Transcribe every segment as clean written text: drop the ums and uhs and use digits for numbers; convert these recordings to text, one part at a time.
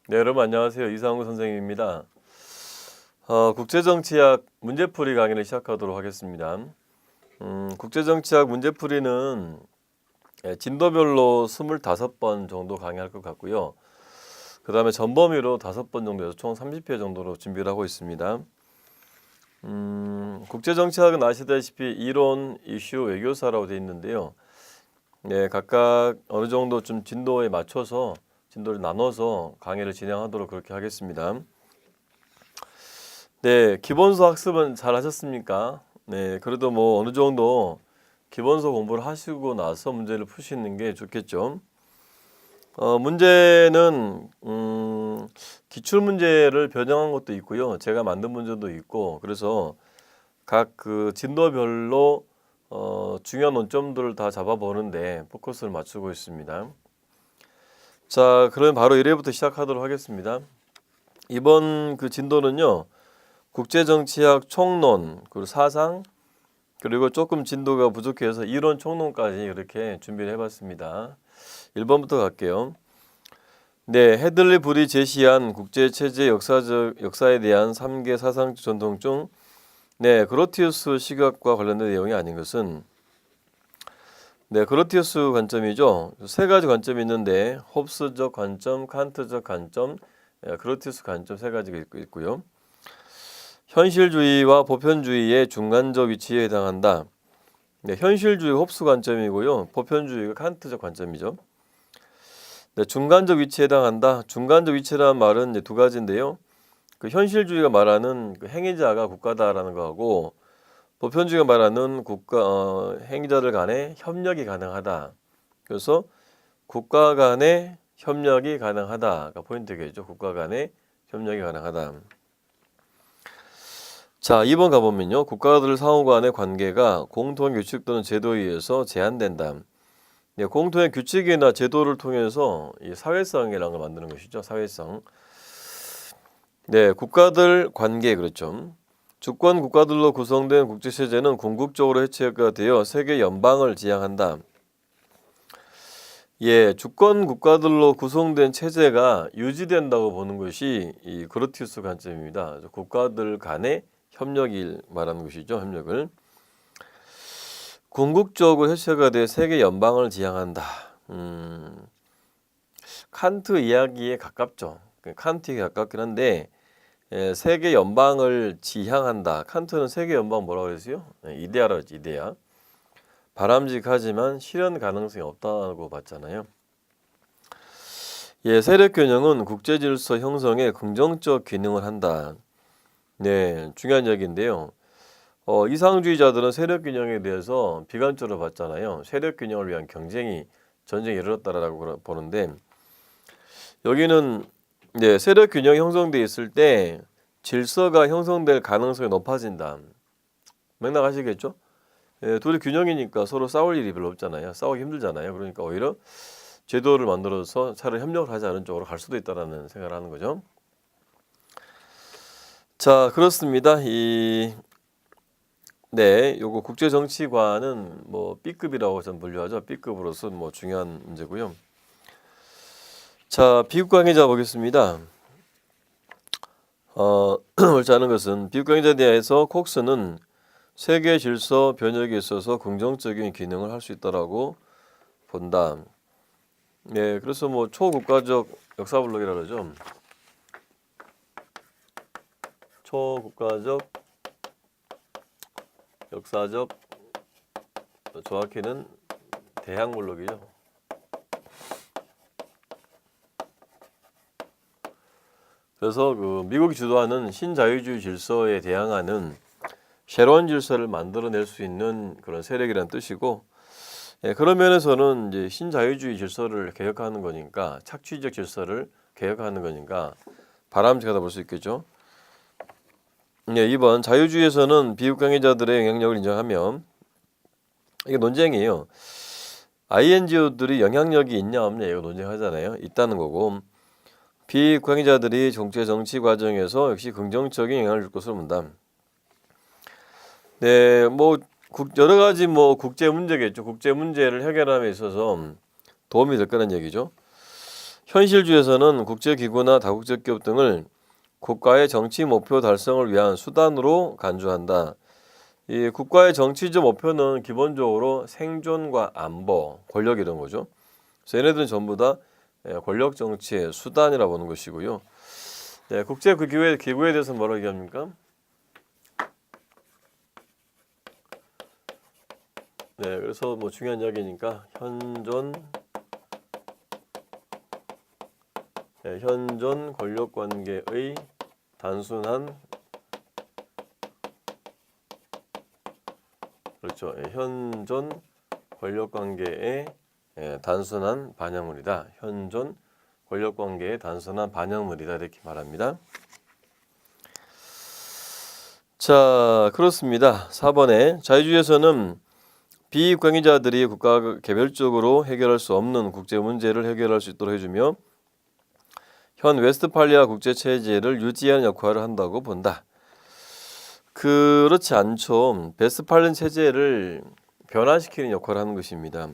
네, 여러분 안녕하세요. 이상우 선생님입니다. 국제정치학 문제풀이 강의를 시작하도록 하겠습니다. 국제정치학 문제풀이는 진도별로 25번 정도 강의할 것 같고요. 그 다음에 전범위로 5번 정도에서 총 30회 정도로 준비를 하고 있습니다. 국제정치학은 아시다시피 이론, 이슈, 외교사라고 되어 있는데요. 네, 각각 어느 정도 좀 진도에 맞춰서 진도를 나눠서 강의를 진행하도록 그렇게 하겠습니다. 네, 기본서 학습은 잘 하셨습니까? 네, 그래도 뭐 어느 정도 기본서 공부를 하시고 나서 문제를 푸시는 게 좋겠죠. 문제는 기출 문제를 변형한 것도 있고요. 제가 만든 문제도 있고, 그래서 각 그 진도별로 중요한 논점들을 다 잡아보는데 포커스를 맞추고 있습니다. 자, 그럼 바로 1회부터 시작하도록 하겠습니다. 이번 그 진도는요, 국제정치학 총론, 그리고 사상, 그리고 조금 진도가 부족해서 이론 총론까지 이렇게 준비를 해봤습니다. 1번부터 갈게요. 네, 헤들리 불이 제시한 국제체제 역사에 대한 3개 사상 전통 중 그로티우스 시각과 관련된 내용이 아닌 것은 그로티우스 관점이죠. 세 가지 관점이 있는데 홉스적 관점, 칸트적 관점, 그로티우스 관점 세 가지가 있고요. 현실주의와 보편주의의 중간적 위치에 해당한다. 현실주의가 홉스 관점이고요. 보편주의가 칸트적 관점이죠. 중간적 위치에 해당한다. 중간적 위치라는 말은 이제 두 가지인데요. 그 현실주의가 말하는 그 행위자가 국가다라는 거하고 보편주의가 말하는 행위자들 간의 협력이 가능하다. 그래서 국가 간의 협력이 가능하다가 포인트겠죠. 국가 간의 협력이 가능하다. 자, 2번 가보면요. 국가들 상호 간의 관계가 공통 규칙 또는 제도에 의해서 제한된다. 공통의 규칙이나 제도를 통해서 이 사회성이라는 걸 만드는 것이죠. 사회성. 국가들 관계 그렇죠. 주권 국가들로 구성된 국제체제는 궁극적으로 해체가 되어 세계 연방을 지향한다. 주권 국가들로 구성된 체제가 유지된다고 보는 것이 이 그로티우스 관점입니다. 국가들 간의 협력을 말하는 것이죠. 협력을. 궁극적으로 해체가 돼 세계 연방을 지향한다. 칸트 이야기에 가깝죠. 칸트에 가깝긴 한데 세계 연방을 지향한다. 칸트는 세계 연방 뭐라고 그랬어요? 이데아라고 했지. 이데아. 바람직하지만 실현 가능성이 없다고 봤잖아요. 세력 균형은 국제 질서 형성에 긍정적 기능을 한다. 중요한 이야기인데요. 이상주의자들은 세력 균형에 대해서 비관적으로 봤잖아요. 세력 균형을 위한 전쟁이 이르렀다라고 보는데 여기는 세력 균형이 형성돼 있을 때 질서가 형성될 가능성이 높아진다. 맥락 아시겠죠? 둘이 균형이니까 서로 싸울 일이 별로 없잖아요. 싸우기 힘들잖아요. 그러니까 오히려 제도를 만들어서 차라리 협력을 하지 않은 쪽으로 갈 수도 있다라는 생각을 하는 거죠. 자, 그렇습니다. 요거 국제정치관은 뭐 B급이라고 전 분류하죠. B급으로서 뭐 중요한 문제고요. 자, 비국 관계자 보겠습니다. 옳지 않은 것은 비국 관계자에 대해서 콕스는 세계 질서 변혁에 있어서 긍정적인 기능을 할 수 있다라고 본다. 그래서 뭐 초국가적 역사블록이라 그러죠. 초국가적 역사적 정확히는 대항블록이죠. 그래서 그 미국이 주도하는 신자유주의 질서에 대항하는 새로운 질서를 만들어낼 수 있는 그런 세력이라는 뜻이고, 그런 면에서는 이제 신자유주의 질서를 개혁하는 거니까 착취적 질서를 개혁하는 거니까 바람직하다 볼 수 있겠죠. 2번 자유주의에서는 비국 관계자들의 영향력을 인정하면 이게 논쟁이에요. INGO들이 영향력이 있냐 없냐 이거 논쟁하잖아요. 있다는 거고 비국 관계자들이 정치 과정에서 역시 긍정적인 영향을 줄 것으로 본다. 뭐 여러 가지 뭐 국제 문제겠죠. 국제 문제를 해결함에 있어서 도움이 될 거라는 얘기죠. 현실주의에서는 국제기구나 다국적 기업 등을 국가의 정치 목표 달성을 위한 수단으로 간주한다. 이 국가의 정치적 목표는 기본적으로 생존과 안보, 권력 이런 거죠. 그래서 얘네들은 전부 다 권력 정치의 수단이라 보는 것이고요. 국제 그 기구에 대해서 뭐라고 얘기합니까? 그래서 뭐 중요한 이야기니까 현존 권력 관계의 단순한 그렇죠. 현존 권력 관계의 단순한 반영물이다. 현존 권력 관계의 단순한 반영물이다. 이렇게 말합니다. 자, 그렇습니다. 4번에 자유주의에서는 비이익관계자들이 국가가 개별적으로 해결할 수 없는 국제 문제를 해결할 수 있도록 해주며 현 웨스트팔리아 국제체제를 유지하는 역할을 한다고 본다. 그렇지 않죠. 웨스트팔리아 체제를 변화시키는 역할을 하는 것입니다.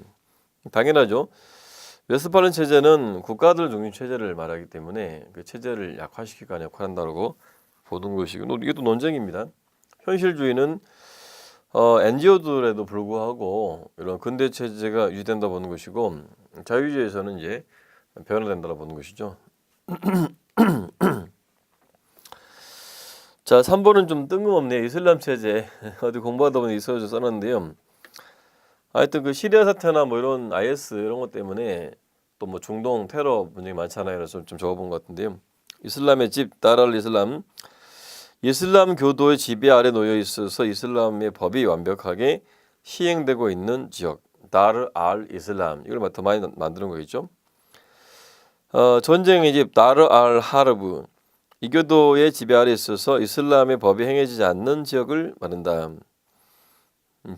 당연하죠. 웨스트팔리아 체제는 국가들 중심 체제를 말하기 때문에 그 체제를 약화시키기 위한 역할을 한다고 보는 것이고 이게 또 논쟁입니다. 현실주의는 NGO들에도 불구하고 이런 근대 체제가 유지된다 보는 것이고 자유주의에서는 이제 변화된다고 보는 것이죠. 자, 3번은 좀 뜬금없네요. 이슬람 체제 어디 공부하다 보니 있어서 써놨는데요. 하여튼 그 시리아 사태나 뭐 이런 IS 이런 것 때문에 또 뭐 중동 테러 문제가 많잖아요. 그래서 좀 적어본 것 같은데요. 이슬람의 집 다랄 이슬람, 이슬람 교도의 지배 아래 놓여 있어서 이슬람의 법이 완벽하게 시행되고 있는 지역 다르 알 이슬람, 이걸 더 많이 만드는 거겠죠. 전쟁의 집 다르 알 하르브, 이 교도의 지배 아래 있어서 이슬람의 법이 행해지지 않는 지역을 말한다.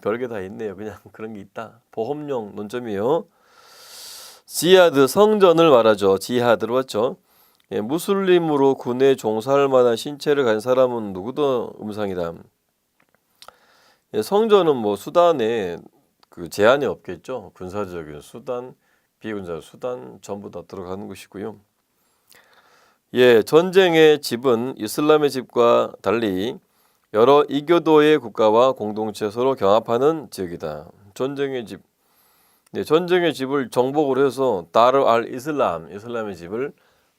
별게 다 있네요. 그냥 그런 게 있다. 보험용 논점이에요. 지하드, 성전을 말하죠. 지하드로 왔죠. 무슬림으로 군에 종사할 만한 신체를 가진 사람은 누구도 음상이다. 성전은 뭐 수단에 그 제한이 없겠죠. 군사적인 수단, 비군사 수단 전부 다 들어가는 것이고요. 전쟁의 집은 이슬람의 집과 달리 여러 이교도의 국가와 공동체 서로 경합하는 지역이다. 전쟁의 집, 전쟁의 집을 정복을 해서 다르 알 이슬람, 이슬람의 집을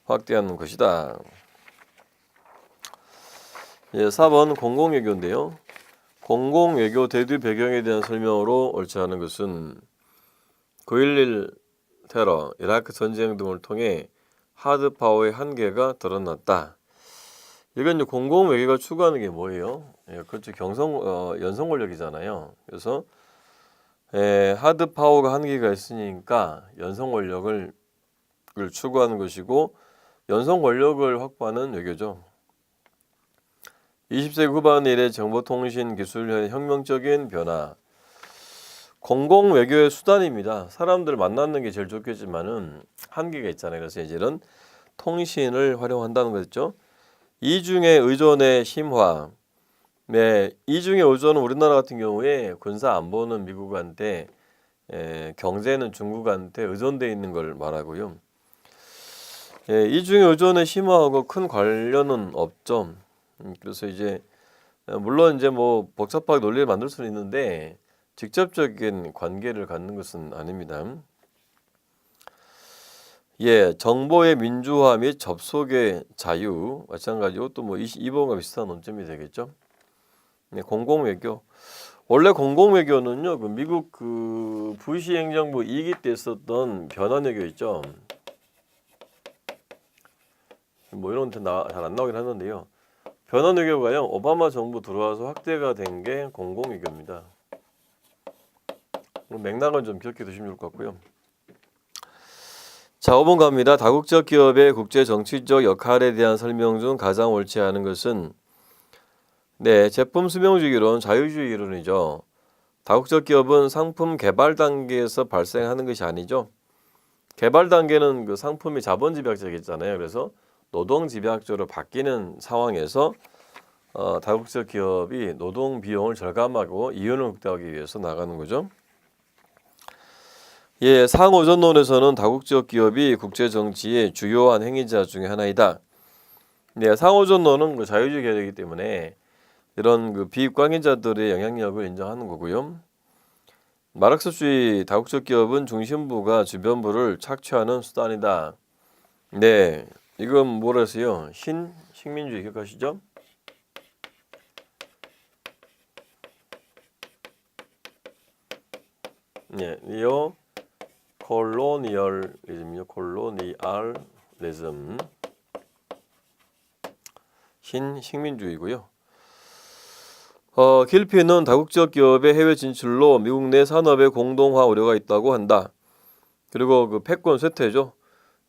확대하는 것이다. 4번 공공외교인데요. 공공외교 대두 배경에 대한 설명으로 옳지 않은 것은 9.11 테러, 이라크 전쟁 등을 통해 하드파워의 한계가 드러났다. 이건 이제 공공외교가 추구하는 게 뭐예요? 그렇죠. 연성 권력이잖아요. 그래서 하드파워가 한계가 있으니까 연성 권력을 추구하는 것이고 연성 권력을 확보하는 외교죠. 20세기 후반 이래 정보통신 기술의 혁명적인 변화. 공공 외교의 수단입니다. 사람들 만나는 게 제일 좋겠지만은 한계가 있잖아요. 그래서 이제 이런 통신을 활용한다는 거죠. 이중의 의존의 심화. 이중의 의존은 우리나라 같은 경우에 군사 안보는 미국한테, 경제는 중국한테 의존돼 있는 걸 말하고요. 이중의 의존의 심화하고 큰 관련은 없죠. 그래서 이제 물론 이제 뭐 복잡하게 논리를 만들 수는 있는데 직접적인 관계를 갖는 것은 아닙니다. 정보의 민주화 및 접속의 자유 마찬가지고 또 뭐 22번과 비슷한 논점이 되겠죠. 공공외교. 원래 공공외교는요, 그 미국 그 부시 행정부 2기 때 썼던 변환외교 있죠. 뭐 이런 건 잘 안 나오긴 하는데요. 변환외교가요, 오바마 정부 들어와서 확대가 된 게 공공외교입니다. 맥락은 좀 기억해 두시면 좋을 것 같고요. 자, 5번 갑니다. 다국적 기업의 국제 정치적 역할에 대한 설명 중 가장 옳지 않은 것은 제품 수명주의 이론, 자유주의 이론이죠. 다국적 기업은 상품 개발 단계에서 발생하는 것이 아니죠. 개발 단계는 그 상품이 자본 집약적이잖아요. 그래서 노동 집약적으로 바뀌는 상황에서 다국적 기업이 노동 비용을 절감하고 이윤을 극대화하기 위해서 나가는 거죠. 예, 상호전론에서는 다국적 기업이 국제 정치의 주요한 행위자 중에 하나이다. 네, 상호전론은 그 자유주의 개념이기 때문에 이런 그 비관계자들의 영향력을 인정하는 거고요. 마르크스주의 다국적 기업은 중심부가 주변부를 착취하는 수단이다. 네, 이건 뭐라서요? 식민주의 기억하시죠? 네, 니오 콜로니얼리즘이요. 콜로니얼리즘. 식민주의고요. 길피는 다국적 기업의 해외 진출로 미국 내 산업의 공동화 우려가 있다고 한다. 그리고 그 패권 쇠퇴죠.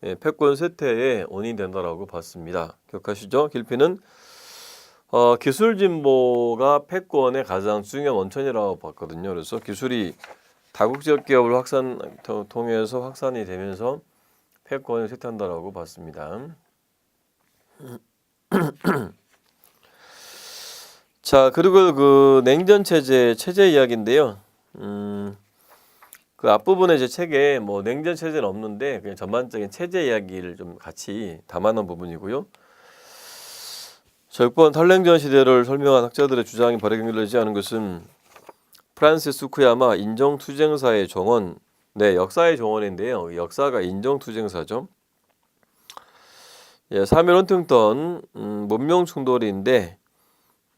예, 패권 쇠퇴의 원인이 된다라고 봤습니다. 기억하시죠? 길피는 기술 진보가 패권의 가장 중요한 원천이라고 봤거든요. 그래서 기술이 다국적 기업을 통해서 확산이 되면서 패권을 쇠퇴한다라고 봤습니다. 자, 그리고 그 냉전 체제 이야기인데요. 그 앞부분에 제 책에 뭐 냉전 체제는 없는데 그냥 전반적인 체제 이야기를 좀 같이 담아놓은 부분이고요. 자, 6번 탈냉전 시대를 설명한 학자들의 주장이 바르게 연결되지 않은 것은 프란시스 후쿠야마 인정투쟁사의 종언, 네, 역사의 종언인데요. 역사가 인정투쟁사죠. 예, 사면 헌팅턴 문명 충돌인데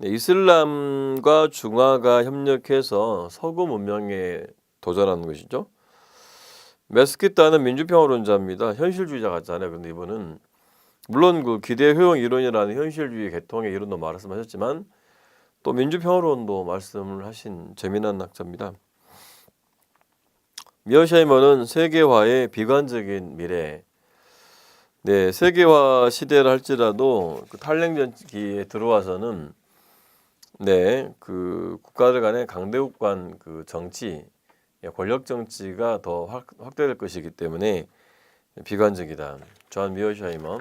이슬람과 중화가 협력해서 서구 문명에 도전하는 것이죠. 메스키타는 민주평화론자입니다. 현실주의자 같잖아요. 근데 이분은 물론 그 기대 효용 이론이라는 현실주의 계통의 이론도 말씀하셨지만 또 민주평화론도 말씀을 하신 재미난 학자입니다. 미어샤이머는 세계화의 비관적인 미래. 네, 세계화 시대를 할지라도 그 탈냉전기에 들어와서는 네, 그 국가들 간의 강대국 간 그 정치, 권력 정치가 더 확대될 것이기 때문에 비관적이다. 존 미어샤이머.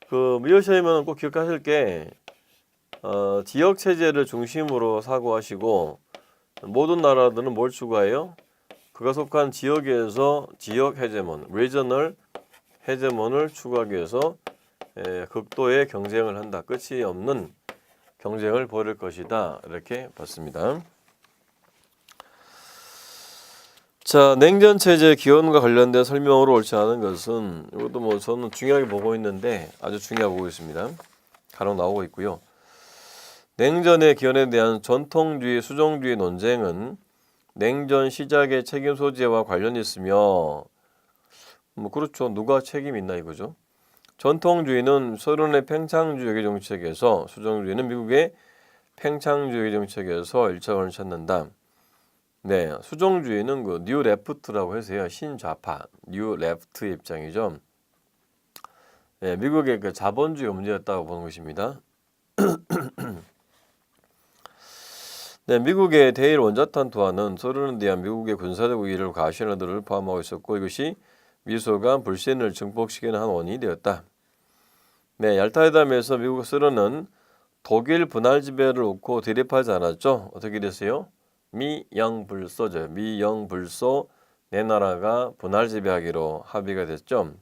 그 미어샤이머는 꼭 기억하실 게 지역 체제를 중심으로 사고하시고 모든 나라들은 뭘 추구해요? 그가 속한 지역에서 지역 헤제몬, 리저널 헤제몬을 추구하기 위해서 극도의 경쟁을 한다. 끝이 없는 경쟁을 벌일 것이다. 이렇게 봤습니다. 자, 냉전 체제 기원과 관련된 설명으로 옳지 않은 것은 이것도 뭐 저는 중요하게 보고 있는데 아주 중요하게 보고 있습니다. 간혹 나오고 있고요. 냉전의 기원에 대한 전통주의, 수종주의 논쟁은 냉전 시작의 책임 소재와 관련이 있으며 뭐 그렇죠. 누가 책임이 있나 이거죠. 전통주의는 소련의 팽창주의 정책에서 수종주의는 미국의 팽창주의 정책에서 일차원을 찾는다. 네, 수종주의는 그 뉴 레프트라고 해서요. 신좌파, 뉴 레프트 입장이죠. 네, 미국의 그 자본주의 문제였다고 보는 것입니다. 네, 미국의 대일 원자탄 투하는 소련에 대한 미국의 군사적 위기를 가시하는 들을 포함하고 있었고 이것이 미소 간 불신을 증폭시키는 한 원인이 되었다. 네, 얄타회담에서 미국 소련은 독일 분할 지배를 놓고 대립하지 않았죠. 어떻게 됐어요? 미영불소죠. 미영불소 네 나라가 분할 지배하기로 합의가 됐죠.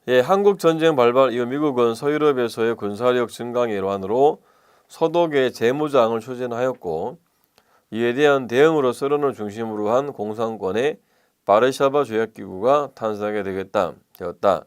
예, 한국 전쟁 발발 이후 미국은 서유럽에서의 군사력 증강의 일환으로 서독의 재무장을 추진하였고 이에 대한 대응으로 소련을 중심으로 한 공산권의 바르샤바 조약기구가 탄생하게 되었다.